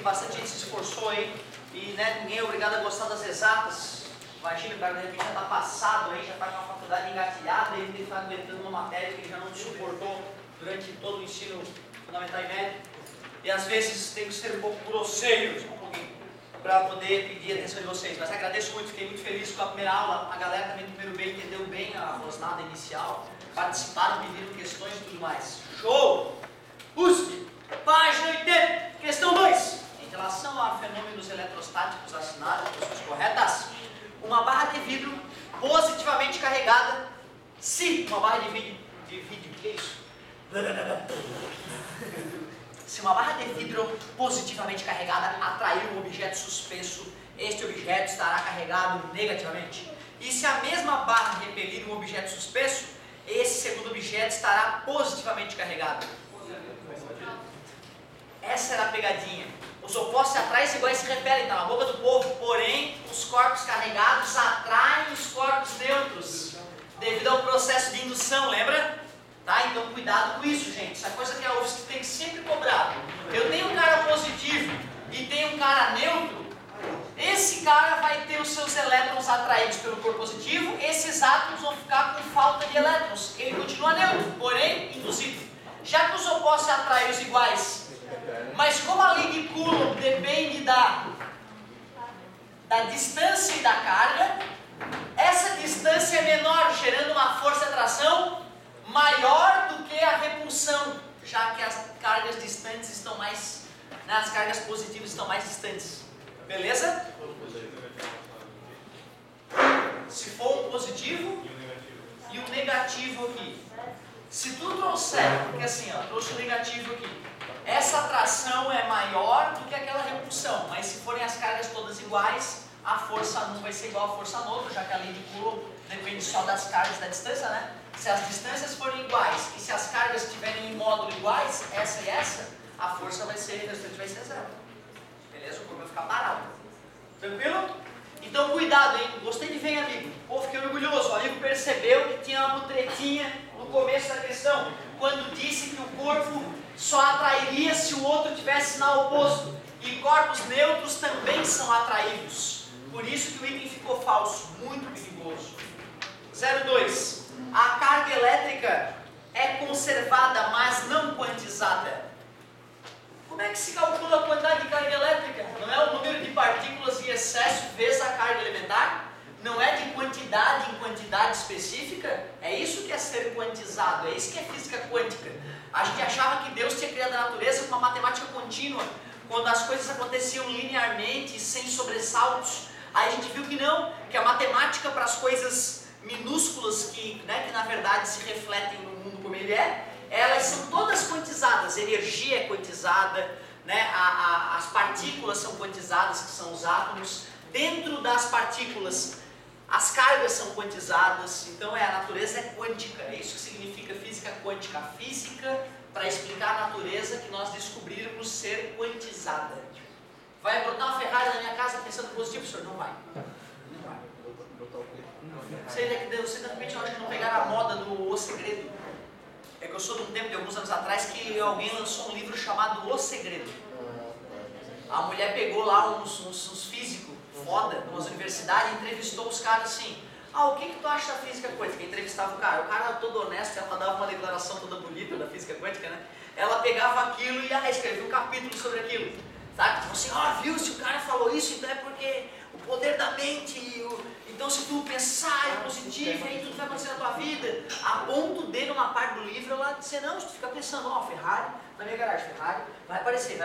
bastante gente se esforçou aí, e né, ninguém é obrigado a gostar das exatas. Imagina, o cara de repente já está passado aí, já está com a faculdade engatilhada, e ele está aguentando uma matéria que ele já não suportou durante todo o ensino fundamental e médio. E às vezes tem que ser um pouco grosseiro, um pouquinho, para poder pedir a atenção de vocês. Mas agradeço muito, fiquei muito feliz com a primeira aula. A galera também do primeiro B entendeu bem a rosnada inicial, participaram, pediram questões e tudo mais. Show! USP, página 80, questão 2. Em relação a fenômenos eletrostáticos assinados, questões corretas. Uma barra de vidro positivamente carregada, se uma barra de vidro, que é isso? Se uma barra de vidro positivamente carregada atrair um objeto suspenso, este objeto estará carregado negativamente. E se a mesma barra repelir um objeto suspenso, esse segundo objeto estará positivamente carregado. Essa era a pegadinha. Os opostos se atraem e iguais se repelem, está na boca do povo. Porém, os corpos carregados atraem os corpos neutros, devido ao processo de indução, lembra? Tá? Então cuidado com isso, gente. Essa coisa que a UFSC tem que sempre cobrar. Eu tenho um cara positivo e tenho um cara neutro. Esse cara vai ter os seus elétrons atraídos pelo corpo positivo. Esses átomos vão ficar com falta de elétrons. Ele continua neutro, porém induzido. Já que os opostos se atraem os iguais, mas como a lei de Coulomb depende da distância e da carga, essa distância é menor, gerando uma força de atração maior do que a repulsão, já que as cargas distantes estão mais, né, as cargas positivas estão mais distantes. Beleza? Se for um positivo e um negativo aqui. Se tu trouxer, porque assim, ó, trouxe o negativo aqui, essa atração é maior do que aquela repulsão, mas se forem as cargas todas iguais, a força num vai ser igual à força no outro, já que a lei de Coulomb depende só das cargas da distância, né? Se as distâncias forem iguais e se as cargas estiverem em módulo iguais, essa e essa, a força vai ser, o restante vai ser zero. Beleza? O corpo vai ficar parado. Tranquilo? Então cuidado, hein? Gostei de ver, amigo. Pô, fiquei orgulhoso. O amigo percebeu que tinha uma mutretinha no começo da questão, quando disse que o corpo só atrairia se o outro tivesse sinal oposto. E corpos neutros também são atraídos. Por isso que o item ficou falso. Muito perigoso. 02. A carga elétrica é conservada, mas não quantizada. Como é que se calcula a quantidade de carga elétrica? Não é o número de partículas em excesso vezes a carga elementar? Não é de quantidade em quantidade específica? É isso que é ser quantizado, é isso que é física quântica. A gente achava que Deus tinha criado a natureza com uma matemática contínua, quando as coisas aconteciam linearmente, sem sobressaltos. Aí a gente viu que não, que a matemática para as coisas minúsculas que na verdade se refletem no mundo como ele é, elas são todas quantizadas. A energia é quantizada, né? As partículas são quantizadas, que são os átomos. Dentro das partículas, as cargas são quantizadas. Então a natureza é quântica, é isso que significa física quântica. A física para explicar a natureza que nós descobrimos ser quantizada. Vai botar uma Ferrari na minha casa pensando positivo, senhor? Não vai. Não vai. Você de repente eu acho que não pegaram a moda do O Segredo. É que eu sou de um tempo, de alguns anos atrás, que alguém lançou um livro chamado O Segredo. A mulher pegou lá uns físicos foda, umas universidades, e entrevistou os caras assim: o que tu acha da física quântica? Entrevistava o cara todo honesto, ela dava uma declaração toda bonita da física quântica, né? Ela pegava aquilo e escrevia um capítulo sobre aquilo. Sabe? Tipo assim, viu, se o cara falou isso, então é porque o poder da mente, então se tu pensar em positivo, aí tudo vai acontecer na tua vida. A ponto de, numa parte do livro, ela dizer, não, se tu fica pensando, Ferrari, na minha garagem, Ferrari, vai aparecer.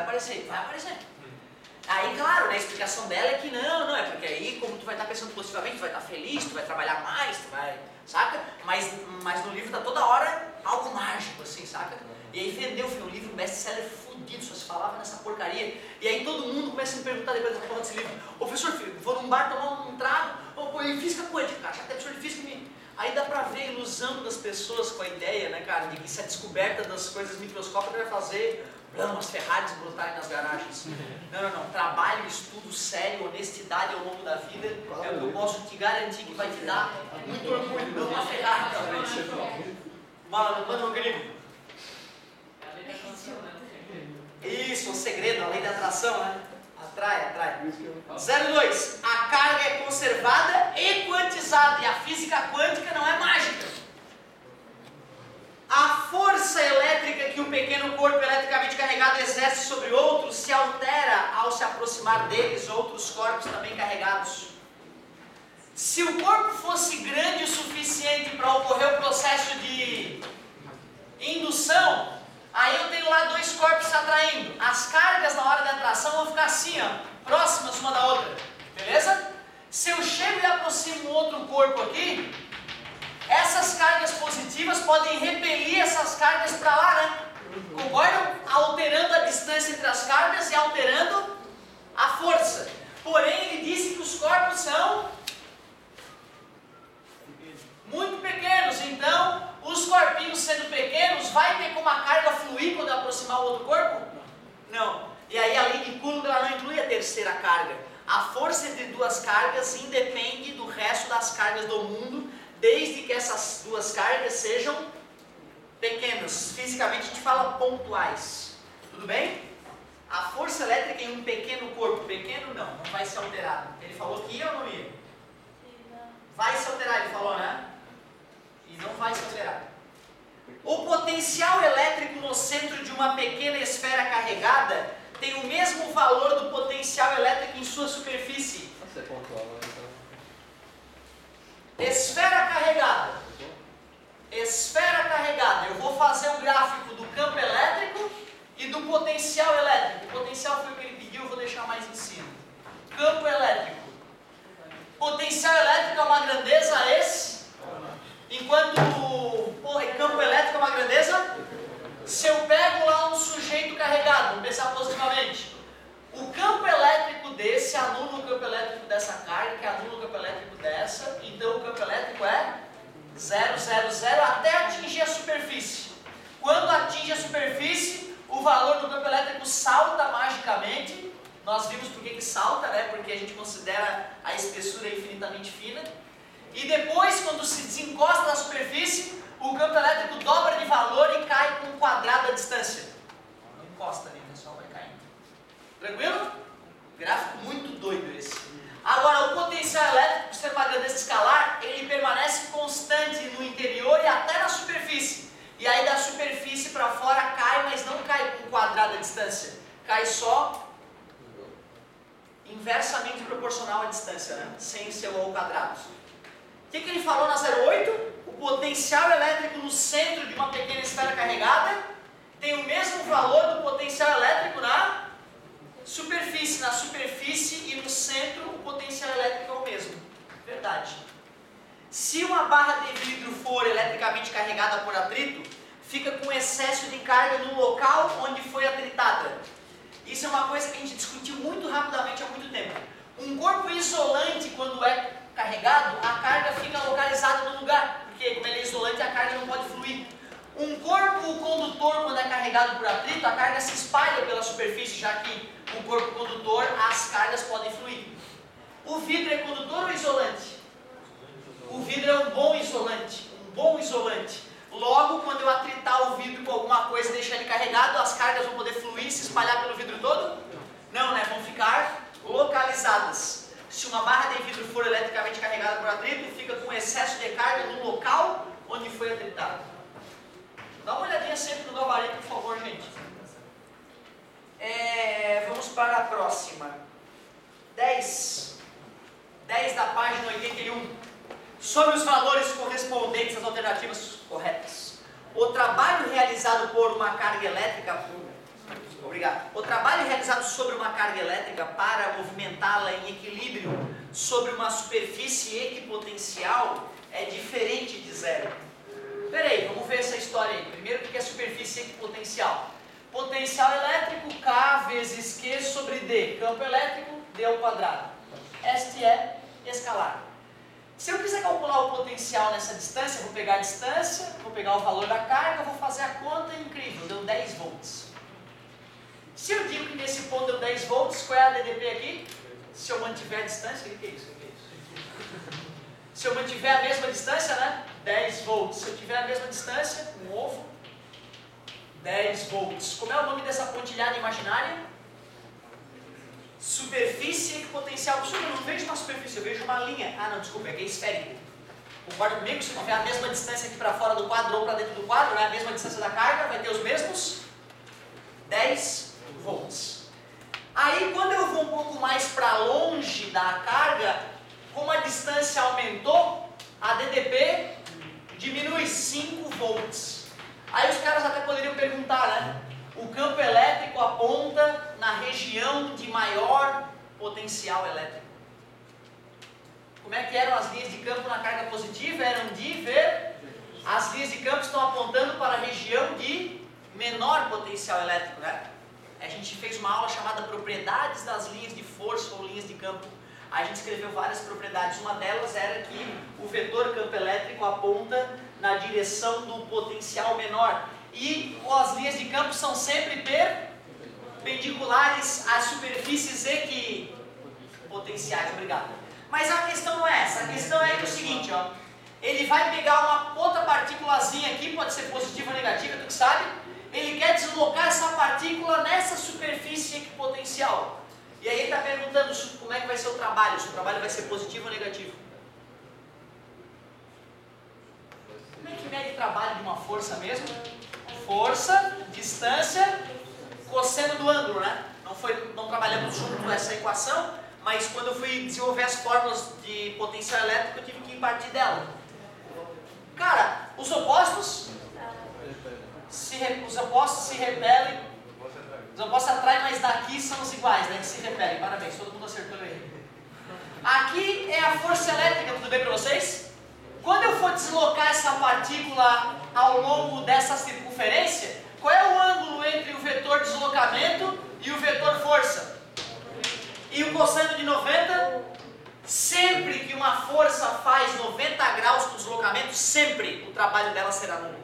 Aí, claro, né, a explicação dela é que não, é porque aí, como tu vai estar pensando positivamente, tu vai estar feliz, tu vai trabalhar mais, tu vai, saca? Mas no livro tá toda hora algo mágico, assim, saca? E aí vendeu, foi um livro best-seller fudido, só se falava nessa porcaria. E aí todo mundo começa a me perguntar depois da porra desse livro: professor, vou num bar tomar um trago, em física quântica, cara, já tem professor de física me... Aí dá pra ver a ilusão das pessoas com a ideia, né, cara, de que se a descoberta das coisas microscópicas vai fazer umas Ferraris brotarem nas garagens. Não. Trabalho, estudo sério, honestidade ao longo da vida é o que eu posso te garantir que vai te dar muito orgulho, não uma Ferrari também. Manda, meu querido. Isso, o segredo, a lei da atração, né? Atrai. 02. A carga é conservada e quantizada. E a física quântica não é mágica. A força elétrica que um pequeno corpo eletricamente carregado exerce sobre outros se altera ao se aproximar deles outros corpos também carregados. Se o corpo fosse grande o suficiente para ocorrer o processo de indução, aí eu tenho lá dois corpos se atraindo. As cargas na hora da atração vão ficar assim, ó, próximas uma da outra. Beleza? Se eu chego e aproximo um outro corpo aqui, essas cargas positivas podem repelir essas cargas para lá, né? Concordam? Alterando a distância entre as cargas e alterando a força. Porém, ele disse que os corpos são muito pequenos, então os corpinhos sendo pequenos, vai ter como a carga fluir quando eu aproximar o outro corpo? Não. E aí a lei de Coulomb ela não inclui a terceira carga. A força entre duas cargas independe do resto das cargas do mundo, desde que essas duas cargas sejam pequenas. Fisicamente a gente fala pontuais. Tudo bem? A força elétrica em um pequeno corpo, pequeno não vai ser alterada. Ele falou que ia ou não ia? Vai se alterar, ele falou, né? E não vai se alterar. O potencial elétrico no centro de uma pequena esfera carregada tem o mesmo valor do potencial elétrico em sua superfície. Esfera carregada. Esfera carregada. Eu vou fazer um gráfico do campo elétrico e do potencial elétrico. O potencial foi o que ele pediu, eu vou deixar mais em cima. Campo elétrico. Potencial elétrico é uma grandeza esse, enquanto campo elétrico é uma grandeza. Se eu pego lá um sujeito carregado, vamos pensar positivamente, o campo elétrico desse anula o campo elétrico dessa carga, que anula o campo elétrico dessa, então o campo elétrico é 0, 0, 0 até atingir a superfície. Quando atinge a superfície, o valor do campo elétrico salta magicamente. Nós vimos por que salta, né? Porque a gente considera a espessura infinitamente fina. E depois, quando se desencosta da superfície, o campo elétrico dobra de valor e cai com um quadrado da distância. Não encosta ali, pessoal, vai caindo. Tranquilo? Gráfico muito doido esse. Agora, o potencial elétrico, por ser uma grandeza escalar, ele permanece constante no interior e até na superfície. E aí da superfície para fora cai, mas não cai com um quadrado da distância. Cai só inversamente proporcional à distância, né? Sem ser o quadrado. O que ele falou na 08? O potencial elétrico no centro de uma pequena esfera carregada tem o mesmo valor do potencial elétrico na superfície. Na superfície e no centro o potencial elétrico é o mesmo. Verdade. Se uma barra de vidro for eletricamente carregada por atrito, fica com excesso de carga no local onde foi atritada. Isso é uma coisa que a gente discutiu muito rapidamente há muito tempo. Um corpo isolante, quando é carregado, a carga fica localizada no lugar, porque como ele é isolante, a carga não pode fluir. Um corpo condutor, quando é carregado por atrito, a carga se espalha pela superfície, já que o corpo condutor, as cargas podem fluir. O vidro é condutor ou isolante? O vidro é um bom isolante. Logo, quando eu atritar o vidro com alguma coisa e deixar ele carregado, as cargas vão poder fluir e se espalhar pelo vidro todo? Não, né? Vão ficar localizadas. Se uma barra de vidro for eletricamente carregada por atrito, fica com excesso de carga no local onde foi atritado. Dá uma olhadinha sempre no gabarito, por favor, gente. Vamos para a próxima. 10 da página 81. Sobre os valores correspondentes às alternativas corretas. O trabalho realizado por uma carga elétrica... O trabalho realizado sobre uma carga elétrica para movimentá-la em equilíbrio sobre uma superfície equipotencial é diferente de zero. Peraí, vamos ver essa história aí. Primeiro, o que é superfície equipotencial? Potencial elétrico K vezes Q sobre D. Campo elétrico, D ao quadrado. Este é escalar. Se eu quiser calcular o potencial nessa distância, vou pegar a distância, vou pegar o valor da carga, vou fazer a conta incrível, deu 10 volts. Se eu digo que nesse ponto deu 10 volts, qual é a DDP aqui? Se eu mantiver a distância, o que é isso? Se eu mantiver a mesma distância, né? 10 volts. Se eu tiver a mesma distância, um ovo, 10 volts. Como é o nome dessa pontilhada imaginária? Superfície equipotencial. Professor, eu não vejo uma superfície, eu vejo uma linha. Ah, não, desculpa, é que é esférico. Concorda comigo? Se não tiver a mesma distância aqui para fora do quadro ou para dentro do quadro, né? A mesma distância da carga, vai ter os mesmos 10 volts. Aí, quando eu vou um pouco mais para longe da carga, como a distância aumentou, a DDP diminui 5 volts. Aí os caras até poderiam perguntar, né? O campo elétrico aponta na região de maior potencial elétrico. Como é que eram as linhas de campo na carga positiva? Eram divergentes. As linhas de campo estão apontando para a região de menor potencial elétrico, né? A gente fez uma aula chamada Propriedades das linhas de força ou linhas de campo. A gente escreveu várias propriedades. Uma delas era que o vetor campo elétrico aponta na direção do potencial menor. E as linhas de campo são sempre perpendiculares às superfícies equipotenciais. Obrigado. Mas a questão não é essa. A questão é que é o seguinte, ó. Ele vai pegar uma outra partículazinha aqui, pode ser positiva ou negativa, tu que sabe. Ele quer deslocar essa partícula nessa superfície equipotencial. E aí ele está perguntando como é que vai ser o trabalho, se o trabalho vai ser positivo ou negativo. Como é que mede o trabalho de uma força mesmo? Força, distância, cosseno do ângulo, né? Não trabalhamos junto essa equação, mas quando eu fui desenvolver as fórmulas de potencial elétrico, eu tive que partir dela. Cara, os opostos se repelem. Os opostos atraem, mas daqui são os iguais, né? Que se repelem. Parabéns, todo mundo acertou aí. Aqui é a força elétrica, tudo bem para vocês? Quando eu for deslocar essa partícula ao longo dessa circunferência, qual é o ângulo entre o vetor deslocamento e o vetor força? E o cosseno de 90? Sempre que uma força faz 90 graus com deslocamento, sempre o trabalho dela será nulo.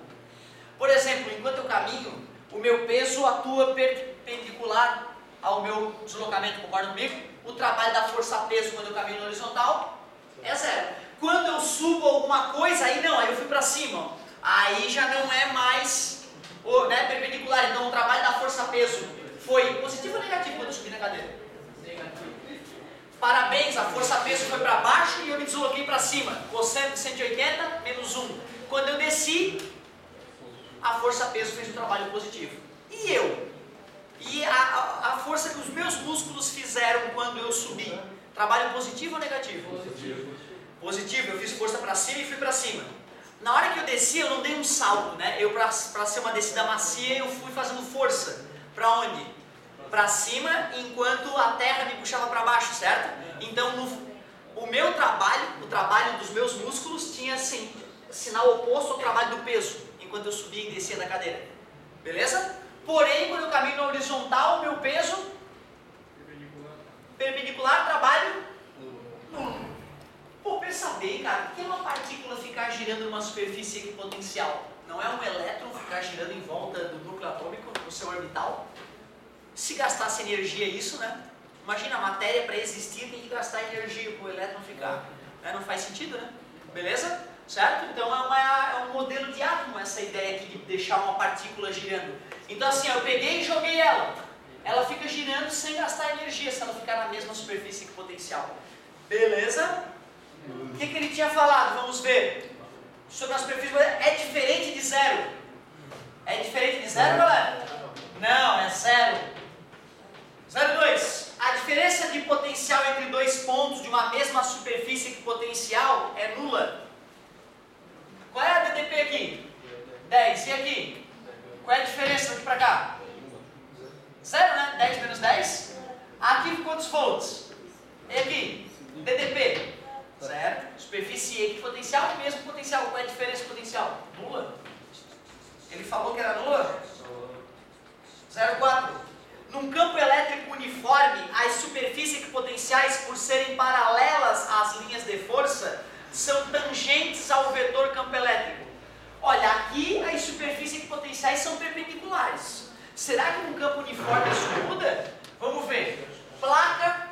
Por exemplo, enquanto eu caminho, o meu peso atua perpendicular ao meu deslocamento, concorda comigo? O trabalho da força-peso quando eu caminho no horizontal é zero. Quando eu subo alguma coisa, aí não, aí eu fui para cima. Ó. Aí já não é mais perpendicular. Então o trabalho da força-peso foi positivo ou negativo quando eu subi na cadeira? Negativo. Parabéns, a força-peso foi para baixo e eu me desloquei para cima. Cosseno de 180 menos 1. Quando eu desci, a força-peso fez um trabalho positivo. E eu? E a força que os meus músculos fizeram quando eu subi? Trabalho positivo ou negativo? Positivo. Positivo, eu fiz força para cima e fui para cima. Na hora que eu desci, eu não dei um salto, né? Eu, para ser uma descida macia, eu fui fazendo força. Para onde? Para cima, enquanto a terra me puxava para baixo, certo? Então, o meu trabalho, o trabalho dos meus músculos, tinha assim, sinal oposto ao trabalho do peso, enquanto eu subia e descia da cadeira. Beleza? Porém, quando eu caminho na horizontal, o meu peso perpendicular, trabalho nulo. Pô, pensa bem, cara, o que é uma partícula ficar girando numa superfície equipotencial? Não é um elétron ficar girando em volta do núcleo atômico, no seu orbital? Se gastasse energia isso, né? Imagina, a matéria para existir tem que gastar energia para o elétron ficar. Né? Não faz sentido, né? Beleza? Certo? Então é um modelo de átomo essa ideia aqui de deixar uma partícula girando. Então assim, eu peguei e joguei ela. Ela fica girando sem gastar energia se ela ficar na mesma superfície equipotencial. Beleza? O que ele tinha falado? Vamos ver. Sobre a superfície é diferente de zero. É diferente de zero, galera? Não, é zero. 0,2. A diferença de potencial entre dois pontos de uma mesma superfície equipotencial é nula. Qual é a DDP aqui? 10. E aqui? Qual é a diferença daqui para cá? Zero, né? 10 menos 10. Aqui quantos volts? E aqui? DDP. Zero. Superfície equipotencial e mesmo potencial. Qual é a diferença de potencial? Nula. Ele falou que era nula? 0,4. Num campo elétrico uniforme, as superfícies equipotenciais, por serem paralelas às linhas de força, são tangentes ao vetor campo elétrico. Olha, aqui as superfícies equipotenciais são perpendiculares. Será que num campo uniforme isso muda? Vamos ver. Placa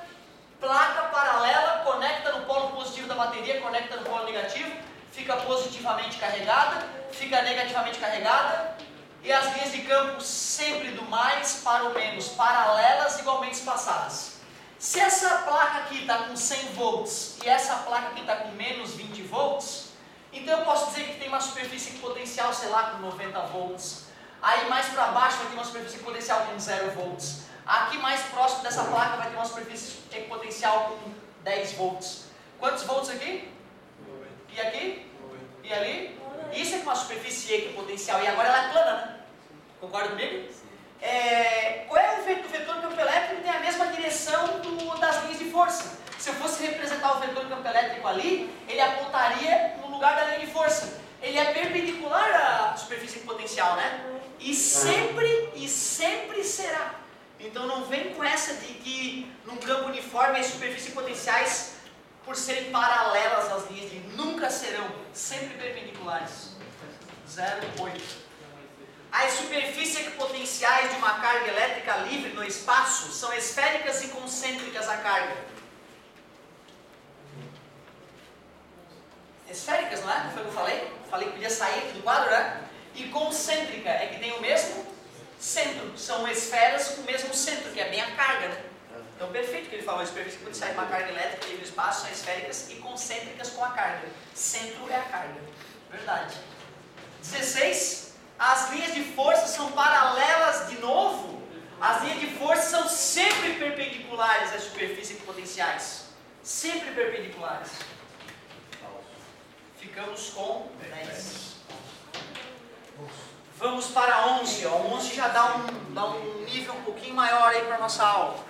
paralela, conecta no polo positivo da bateria, conecta no polo negativo, fica positivamente carregada, fica negativamente carregada, e as linhas de campo sempre do mais para o menos, paralelas igualmente espaçadas. Se essa placa aqui está com 100 volts e essa placa aqui está com menos 20 volts, então eu posso dizer que tem uma superfície potencial, sei lá, com 90 volts. Aí mais para baixo vai ter uma superfície potencial com 0 volts. Aqui mais próximo dessa placa vai ter uma superfície potencial com 10 volts. Quantos volts aqui? E aqui? E ali? Isso é uma superfície equipotencial. E agora ela é plana, né? Concorda comigo? Qual é o vetor campo elétrico? Tem a mesma direção das linhas de força. Se eu fosse representar o vetor campo elétrico ali, ele apontaria no lugar da linha de força. Ele é perpendicular à superfície equipotencial, né? E sempre será. Então não vem com essa de que num campo uniforme as superfícies potenciais, por serem paralelas às linhas de nunca serão, sempre perpendiculares. 0,8. As superfícies equipotenciais de uma carga elétrica livre no espaço são esféricas e concêntricas à carga. Esféricas, não é? Foi o que eu falei? Falei que podia sair aqui do quadro, né? E concêntrica é que tem o mesmo centro. São esferas com o mesmo centro, que é bem a carga, né? Então, perfeito que ele falou. As superfícies equipotenciais de uma carga elétrica livre no espaço são esféricas e concêntricas com a carga. Centro é a carga. Verdade. 16. As linhas de força são paralelas de novo. As linhas de força são sempre perpendiculares às superfícies equipotenciais. Sempre perpendiculares. Ficamos com 10. Vamos para 11. Ó. 11 já dá um nível um pouquinho maior aí para a nossa aula.